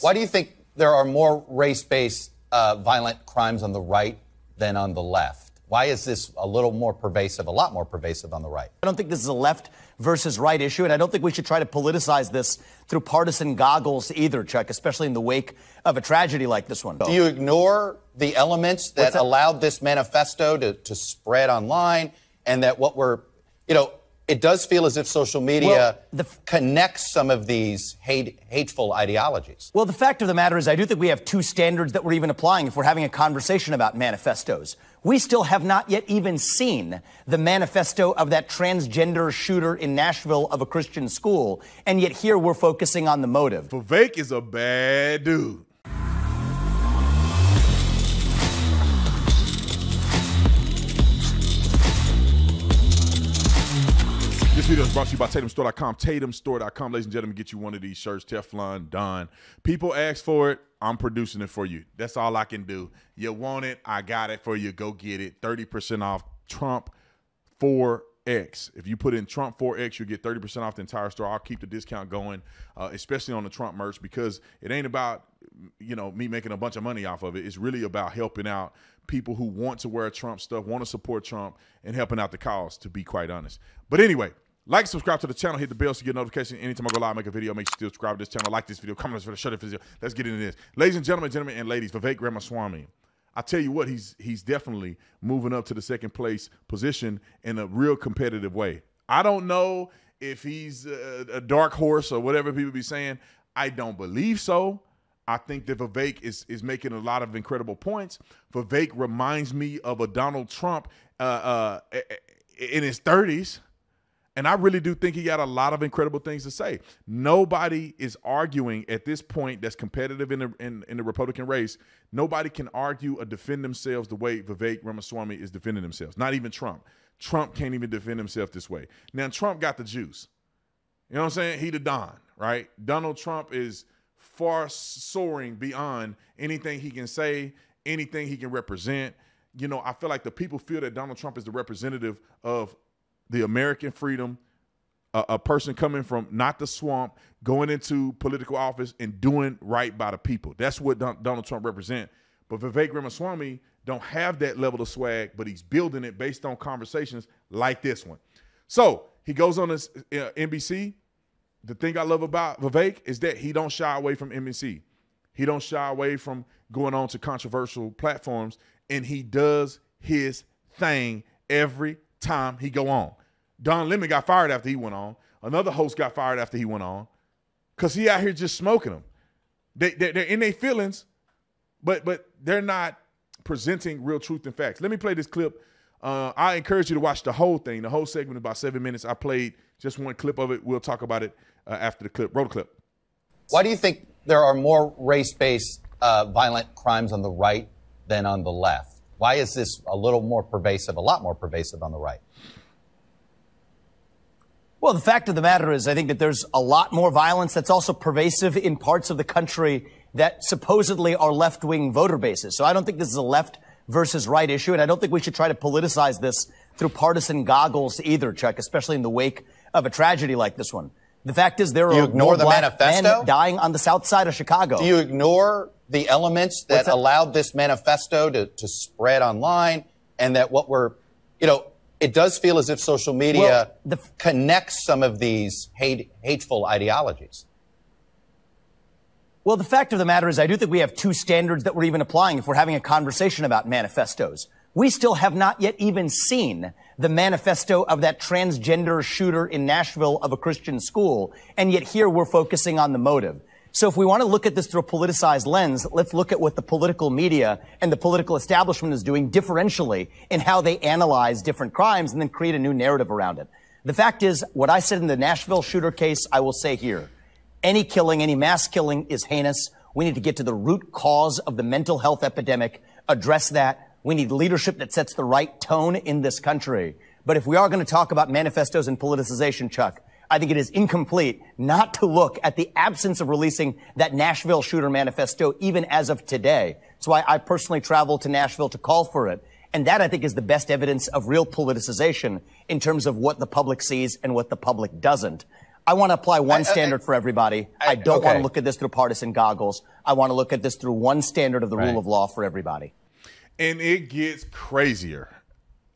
Why do you think there are more race-based violent crimes on the right than on the left? Why is this a lot more pervasive on the right? I don't think this is a left versus right issue, and I don't think we should try to politicize this through partisan goggles either, Chuck, especially in the wake of a tragedy like this one. Do you ignore the elements that allowed this manifesto to spread online, and that what we're, it does feel as if social media connects some of these hateful ideologies? Well, the fact of the matter is I do think we have two standards that we're even applying if we're having a conversation about manifestos. We still have not yet even seen the manifesto of that transgender shooter in Nashville of a Christian school, and yet here we're focusing on the motive. Vivek is a bad dude. This video is brought to you by TatumStore.com. TatumStore.com, ladies and gentlemen, get you one of these shirts, Teflon Don. People ask for it, I'm producing it for you. That's all I can do. You want it, I got it for you. Go get it. 30% off Trump 4X. If you put in Trump 4X, you'll get 30% off the entire store. I'll keep the discount going, especially on the Trump merch, because it ain't about, me making a bunch of money off of it. It's really about helping out people who want to wear Trump stuff, want to support Trump, and helping out the cause, to be quite honest. But anyway, like, subscribe to the channel, hit the bell so you get notification anytime I go live, make a video. Make sure you subscribe to this channel, like this video, comment on this video, share this video. Let's get into this. Ladies and gentlemen, and ladies, Vivek Ramaswamy. I tell you what, he's definitely moving up to the second place position in a real competitive way. I don't know if he's a dark horse or whatever people be saying. I don't believe so. I think that Vivek is making a lot of incredible points. Vivek reminds me of a Donald Trump in his 30s. And I really do think he got a lot of incredible things to say. Nobody is arguing at this point that's competitive in the Republican race. Nobody can argue or defend themselves the way Vivek Ramaswamy is defending themselves. Not even Trump. Trump can't even defend himself this way. Now, Trump got the juice. You know what I'm saying? He the Don, right? Donald Trump is far soaring beyond anything he can say, anything he can represent. I feel like the people feel that Donald Trump is the representative of the American freedom, a person coming from not the swamp, going into political office and doing right by the people. That's what Donald Trump represents. But Vivek Ramaswamy don't have that level of swag, but he's building it based on conversations like this one. So he goes on this NBC. The thing I love about Vivek is that he don't shy away from NBC. He don't shy away from going on to controversial platforms, and he does his thing every time he go on. Don Lemon got fired after he went on. Another host got fired after he went on because he out here just smoking them. They're in their feelings, but they're not presenting real truth and facts. Let me play this clip. I encourage you to watch the whole thing. The whole segment is about 7 minutes. I played just one clip of it. We'll talk about it after the clip. Roll the clip. Why do you think there are more race-based violent crimes on the right than on the left? Why is this a lot more pervasive on the right? Well, the fact of the matter is I think that there's a lot more violence that's also pervasive in parts of the country that supposedly are left-wing voter bases. So I don't think this is a left versus right issue, and I don't think we should try to politicize this through partisan goggles either, Chuck, especially in the wake of a tragedy like this one. The fact is there are more black men dying on the south side of Chicago. Do you ignore the elements that allowed this manifesto to spread online, and that what we're, it does feel as if social media connects some of these hateful ideologies? Well, the fact of the matter is I do think we have two standards that we're even applying if we're having a conversation about manifestos. We still have not yet even seen the manifesto of that transgender shooter in Nashville of a Christian school, and yet here we're focusing on the motive. So if we want to look at this through a politicized lens, let's look at what the political media and the political establishment is doing differentially in how they analyze different crimes and then create a new narrative around it. The fact is, what I said in the Nashville shooter case, I will say here. Any killing, any mass killing is heinous. We need to get to the root cause of the mental health epidemic, address that. We need leadership that sets the right tone in this country. But if we are going to talk about manifestos and politicization, Chuck, I think it is incomplete not to look at the absence of releasing that Nashville shooter manifesto even as of today. So I personally traveled to Nashville to call for it. And that, I think, is the best evidence of real politicization in terms of what the public sees and what the public doesn't. I want to apply one standard for everybody. I don't want to look at this through partisan goggles. I want to look at this through one standard of the rule of law for everybody. And it gets crazier.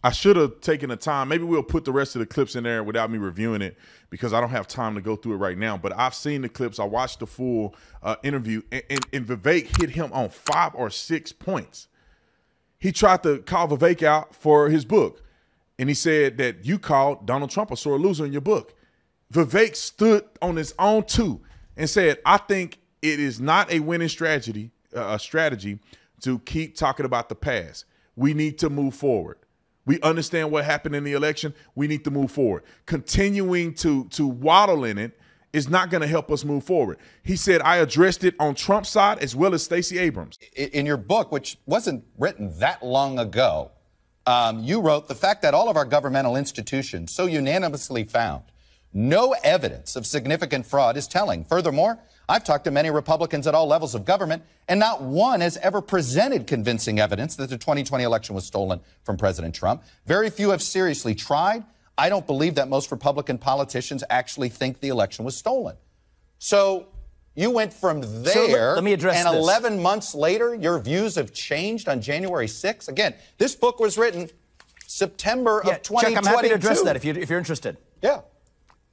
I should have taken the time. Maybe we'll put the rest of the clips in there without me reviewing it because I don't have time to go through it right now. But I've seen the clips. I watched the full interview, and Vivek hit him on 5 or 6 points. He tried to call Vivek out for his book, and he said that you called Donald Trump a sore loser in your book. Vivek stood on his own too and said, I think it is not a winning strategy to keep talking about the past. We need to move forward. We understand what happened in the election. We need to move forward. Continuing to waddle in it is not going to help us move forward. He said, I addressed it on Trump's side as well as Stacey Abrams. In your book, which wasn't written that long ago, you wrote, the fact that all of our governmental institutions so unanimously found no evidence of significant fraud is telling. Furthermore, I've talked to many Republicans at all levels of government, and not one has ever presented convincing evidence that the 2020 election was stolen from President Trump. Very few have seriously tried. I don't believe that most Republican politicians actually think the election was stolen. So you went from there, let me address and this. 11 months later, your views have changed on January 6th. Again, this book was written September of 2022. Chuck, I'm happy to address that if you're interested. Yeah.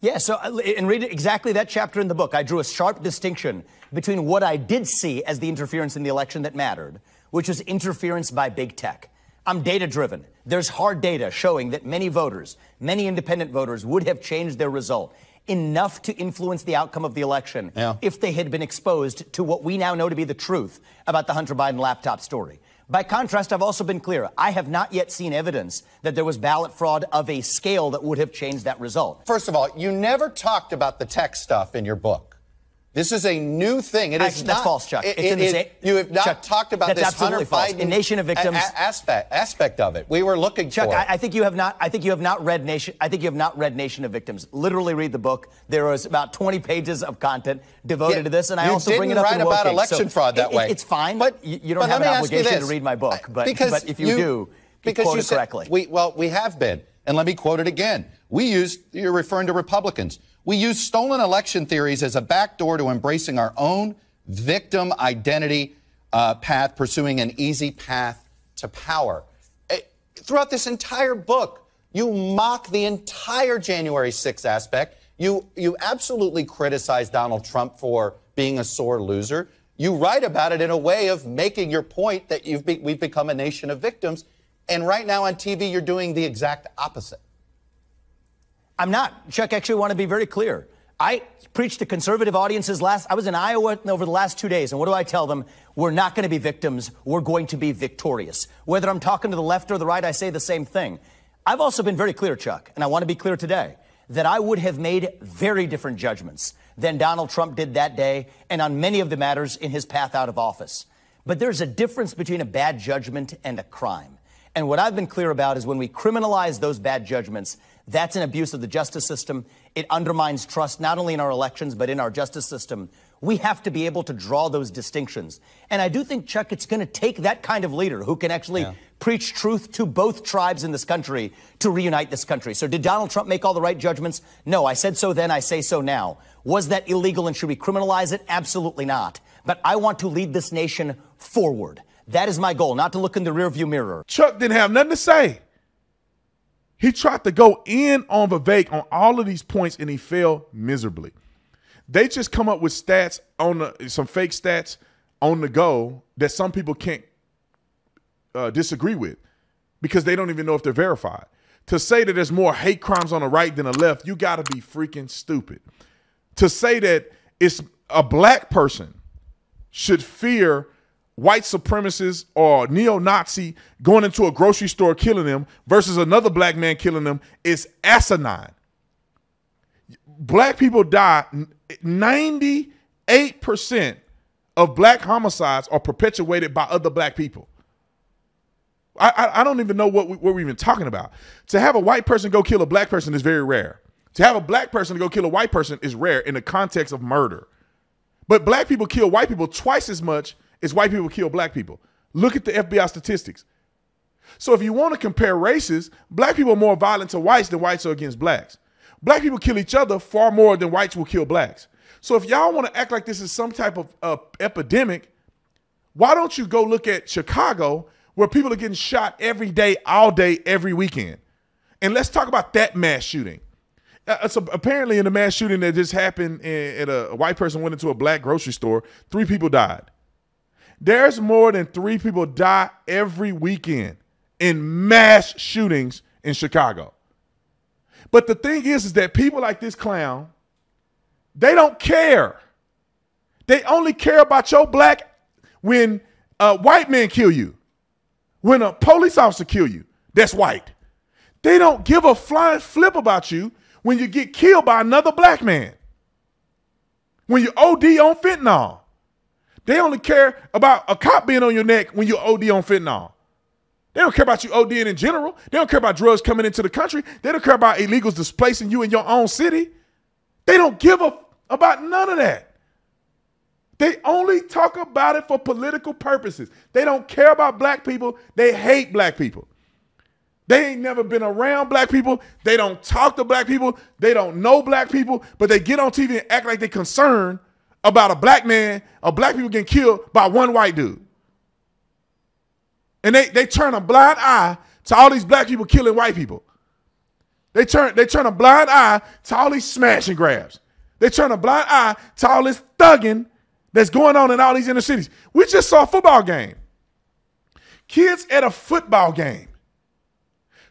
Yeah, so and read exactly that chapter in the book. I drew a sharp distinction between what I did see as the interference in the election that mattered, which was interference by big tech. I'm data-driven. There's hard data showing that many voters, many independent voters, would have changed their result enough to influence the outcome of the election if they had been exposed to what we now know to be the truth about the Hunter Biden laptop story. By contrast, I've also been clear. I have not yet seen evidence that there was ballot fraud of a scale that would have changed that result. First of all, you never talked about the tech stuff in your book. This is a new thing. It is that's false, Chuck. You have not talked about this Hunter Biden in Nation of Victims aspect of it. We were looking Chuck, for it. I think you have not. I think you have not read Nation. I think you have not read Nation of Victims. Literally read the book. There was about 20 pages of content devoted to this, and I also bring it up in You didn't write about election fraud that way. It's fine, but you don't have an obligation to read my book. But if you do, quote it correctly. We have been, and let me quote it again. You're referring to Republicans. We use stolen election theories as a backdoor to embracing our own victim identity path, pursuing an easy path to power. Throughout this entire book, you mock the entire January 6th aspect. You absolutely criticize Donald Trump for being a sore loser. You write about it in a way of making your point that we've become a nation of victims. And right now on TV, you're doing the exact opposite. I'm not. Chuck, actually want to be very clear. I preached to conservative audiences I was in Iowa over the last 2 days, and what do I tell them? We're not going to be victims. We're going to be victorious. Whether I'm talking to the left or the right, I say the same thing. I've also been very clear, Chuck, and I want to be clear today, that I would have made very different judgments than Donald Trump did that day and on many of the matters in his path out of office. But there's a difference between a bad judgment and a crime. And what I've been clear about is when we criminalize those bad judgments, that's an abuse of the justice system. It undermines trust not only in our elections, but in our justice system. We have to be able to draw those distinctions. And I do think, Chuck, it's going to take that kind of leader who can actually preach truth to both tribes in this country to reunite this country. So did Donald Trump make all the right judgments? No, I said so then, I say so now. Was that illegal and should we criminalize it? Absolutely not. But I want to lead this nation forward. That is my goal, not to look in the rearview mirror. Chuck didn't have nothing to say. He tried to go in on Vivek on all of these points, and he failed miserably. They just come up with stats some fake stats on the go that some people can't disagree with because they don't even know if they're verified. To say that there's more hate crimes on the right than the left, you got to be freaking stupid. To say that it's a black person should fear white supremacists or neo-Nazi going into a grocery store killing them versus another black man killing them is asinine. Black people die. 98% of black homicides are perpetuated by other black people. I don't even know what we're even talking about. To have a white person go kill a black person is very rare. To have a black person go kill a white person is rare in the context of murder. But black people kill white people twice as much as white people kill black people. Look at the FBI statistics. So if you want to compare races, black people are more violent to whites than whites are against blacks. Black people kill each other far more than whites will kill blacks. So if y'all want to act like this is some type of epidemic, why don't you go look at Chicago where people are getting shot every day, all day, every weekend? And let's talk about that mass shooting. So apparently in the mass shooting that just happened at a white person went into a black grocery store, 3 people died. There's more than 3 people die every weekend in mass shootings in Chicago. But the thing is that people like this clown, they don't care. They only care about your black when a white man kill you, when a police officer kill you, that's white. They don't give a flying flip about you when you get killed by another black man, when you OD on fentanyl. They only care about a cop being on your neck when you OD on fentanyl. They don't care about you ODing in general. They don't care about drugs coming into the country. They don't care about illegals displacing you in your own city. They don't give about none of that. They only talk about it for political purposes. They don't care about black people. They hate black people. They ain't never been around black people. They don't talk to black people. They don't know black people, but they get on TV and act like they're concerned about a black man or black people getting killed by one white dude. And they turn a blind eye to all these black people killing white people. They turn a blind eye to all these smash and grabs. They turn a blind eye to all this thugging that's going on in all these inner cities. We just saw a football game. Kids at a football game.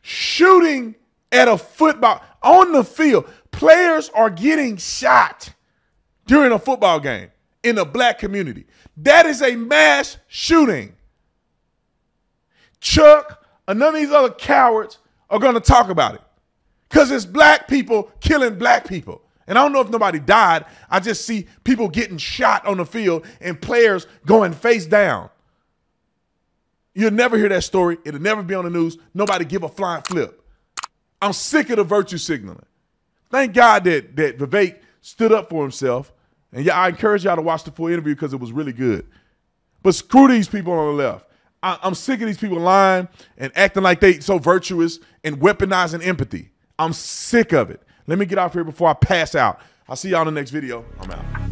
Shooting at a football, on the field. Players are getting shot during a football game in the black community. That is a mass shooting. Chuck or none of these other cowards are going to talk about it because it's black people killing black people. And I don't know if nobody died. I just see people getting shot on the field and players going face down. You'll never hear that story. It'll never be on the news. Nobody give a flying flip. I'm sick of the virtue signaling. Thank God that Vivek stood up for himself. And yeah, I encourage y'all to watch the full interview because it was really good. But screw these people on the left. I'm sick of these people lying and acting like they so virtuous and weaponizing empathy. I'm sick of it. Let me get off here before I pass out. I'll see y'all in the next video. I'm out.